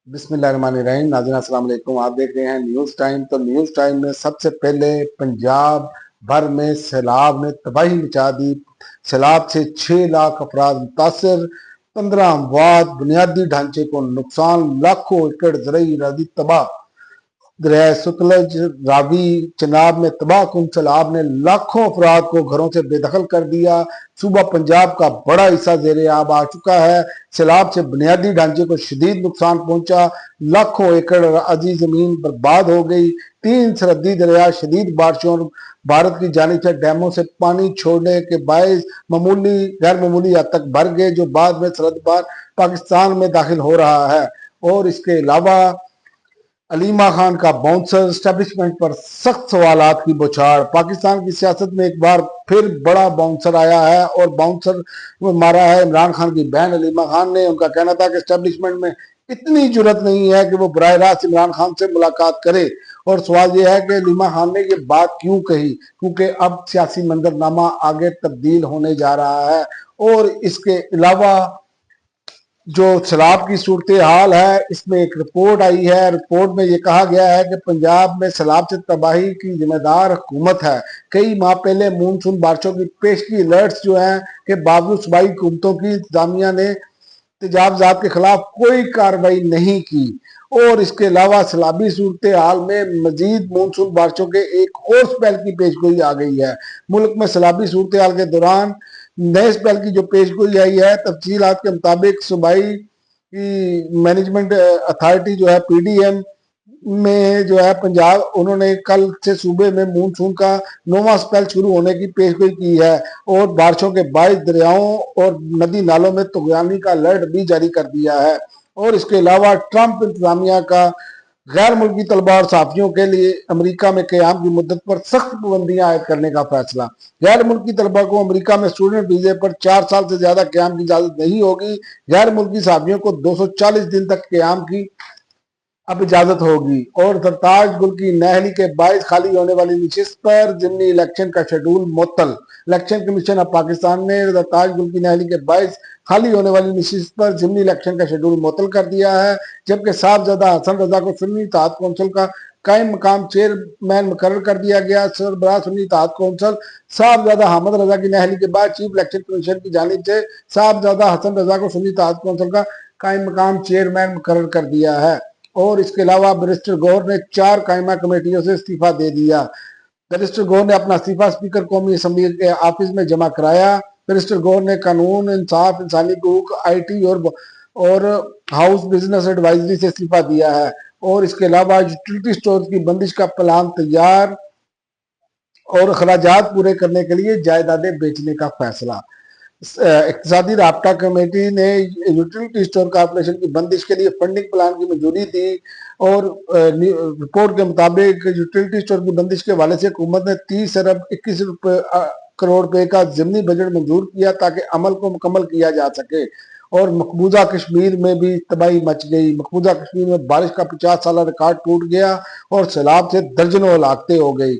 बिस्मिल्लाहिर्रहमानिर्रहीम। नाज़रीन अस्सलाम वालेकुम। आप देख रहे हैं न्यूज़ टाइम। तो न्यूज़ टाइम में सबसे पहले पंजाब भर में सैलाब ने तबाही मचा दी। सैलाब से 6 लाख अफराद मुतासर, 15 अमवात, बुनियादी ढांचे को नुकसान, लाखों एकड़ ज़रई अराज़ी तबाह। दरिया सतलज, रावी, चनाब में तबाहकुन सैलाब ने लाखों अफराद को घरों से बेदखल कर दिया। सूबा पंजाब का बड़ा हिस्सा ज़ेरे आब आ चुका है। सैलाब से बुनियादी ढांचे को शदीद नुकसान पहुंचा। लाखों एकड़ अजी जमीन बर्बाद हो गई। 3 सरहदी दरिया शदीद बारिशों और भारत की जानिब से डैमों से पानी छोड़ने के बायस मामूली गैर मामूली हद तक भर गए, जो बाद में सरहद पार पाकिस्तान में दाखिल हो रहा है। और इसके अलावा अलीमा खान का बाउंसर स्टैब्लिशमेंट पर सख्त सवालात की बौछार। पाकिस्तान की सियासत में एक बार फिर बड़ा बाउंसर आया है और बाउंसर मारा है इमरान खान की बहन अलीमा खान ने। उनका कहना था कि स्टैब्लिशमेंट में इतनी जुरत नहीं है कि वो बराह रास्त इमरान खान से मुलाकात करे। और सवाल यह है कि अलीमा खान ने ये बात क्यों कही, क्योंकि अब सियासी मंजरनामा आगे तब्दील होने जा रहा है। और इसके अलावा जो सैलाब की सूरत हाल है, इसमें एक रिपोर्ट आई है। रिपोर्ट में ये कहा गया है कि पंजाब में सैलाब से तबाही की जिम्मेदार हुकूमत है। कई माह पहले मानसून बारिशों की पेशगी अलर्ट्स जो हैं कि बावजूद सूबाई हुकूमतों की इंतजामिया ने तेजाबजात के खिलाफ कोई कार्रवाई नहीं की। और इसके अलावा सैलाबी सूरत हाल में मजीद मानसून बारिशों के एक और स्पेल की पेशगोई आ गई है। मुल्क में सैलाबी सूरत हाल के दौरान नए स्पेल की जो पेशगोई आई है, तफसीलात के मुताबिक सूबाई की मैनेजमेंट अथॉरिटी जो है पीडीएम में जो है पंजाब, उन्होंने कल से सूबे में मानसून का 9वां स्पेल शुरू होने की पेशगोई की है। और बारिशों के बायस दरियाओं और नदी नालों में तुगयानी का अलर्ट भी जारी कर दिया है। और इसके अलावा ट्रंप इंतजामिया का गैर मुल्की तलबा और सहाफ़ियों के लिए अमेरिका में क़याम की मुद्दत पर सख्त पाबंदियां आयद करने का फैसला। गैर मुल्की तलबा को अमेरिका में स्टूडेंट वीजे पर 4 साल से ज्यादा क़याम की इजाजत नहीं होगी। गैर मुल्की सहाफ़ियों को 240 दिन तक क़याम की अब इजाजत होगी। और सरताज गुल की नाअहली के बायस खाली होने वाली नशिस्त पर जिमनी इलेक्शन का शेड्यूल मुअत्तल। इलेक्शन कमीशन ऑफ पाकिस्तान ने सरताज गुल की नाअहली के बायस खाली होने वाली नशिस्त पर जिमनी इलेक्शन का शेड्यूल मुअत्तल कर दिया है। जबकि साहबजादा हसन रजा को सुन्नी इत्तेहाद कौंसिल का कायम मकाम चेयरमैन मुकर्रर कर दिया गया। सरबराह सुन्नी इत्तेहाद कौंसिल साहबजादा अहमद रजा की नाअहली के बाद चीफ इलेक्शन कमीशन की जानिब से साहबजादा हसन रजा को सुन्नी इत्तेहाद कौंसिल का कायम मकाम चेयरमैन मुकर्रर कर दिया है। और इसके अलावा बैरिस्टर गौहर ने 4 कायमा कमेटियों से इस्तीफा दे दिया। बैरिस्टर गौहर ने अपना इस्तीफा स्पीकर कौमी असम्बली के ऑफिस में जमा कराया। बैरिस्टर गौहर ने कानून, इंसाफ, इंसानी हकूक, आईटी और हाउस बिजनेस एडवाइजरी से इस्तीफा दिया है। और इसके अलावा यूटिलिटी स्टोर की बंदिश का प्लान तैयार और अखराजात पूरे करने के लिए जायदादें बेचने का फैसला। इक्तिसादी राब्ता कमेटी ने यूटिलिटी स्टोर कॉर्पोरेशन की बंदिश के लिए फंडिंग प्लान की मंजूरी दी। और रिपोर्ट के मुताबिक यूटिलिटी स्टोर की बंदिश के हवाले से हुकूमत ने 30 अरब 21 करोड़ रुपए का ज़िमनी बजट मंजूर किया ताकि अमल को मुकम्मल किया जा सके। और मकबूजा कश्मीर में भी तबाही मच गई। मकबूजा कश्मीर में बारिश का 50 साल रिकॉर्ड टूट गया और सैलाब से दर्जनों हलाकतें हो गई।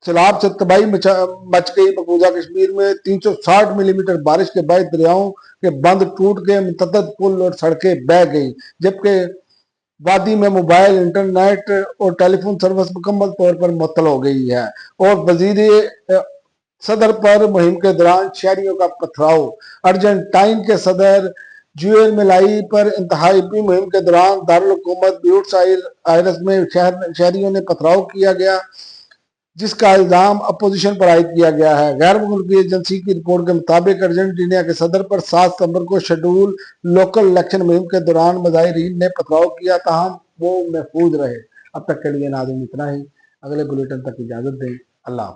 सैलाब से तबाही मच गई। मकबूजा कश्मीर में 360 मिलीमीटर बारिश के बाद दरियाओं के बंद टूट गए, मुतअद्दिद पुल और सड़कें बह गई। जबकि वादी में मोबाइल, इंटरनेट और टेलीफोन सर्विस मुकम्मल तौर पर मुअत्तल हो गई है। और वजीर सदर पर मुहिम के दौरान शहरियों का पथराव। अर्जेंटाइन के सदर जुएल मिलाई पर इंतहाई मुहिम के दौरान दारुल हुकूमत ब्यूनस आयर्स में शहरियों ने पथराव किया गया, जिसका इल्जाम अपोजिशन पर आयद किया गया है। गैर मुल्की एजेंसी की रिपोर्ट के मुताबिक अर्जेंटीना के सदर पर 7 सितंबर को शेड्यूल लोकल इलेक्शन मुहिम के दौरान मुजाहिरीन ने पथराव किया, ताहम वो महफूज रहे। अब तक के लिए नाज़रीन इतना ही। अगले बुलेटिन तक इजाजत दें। अल्लाह।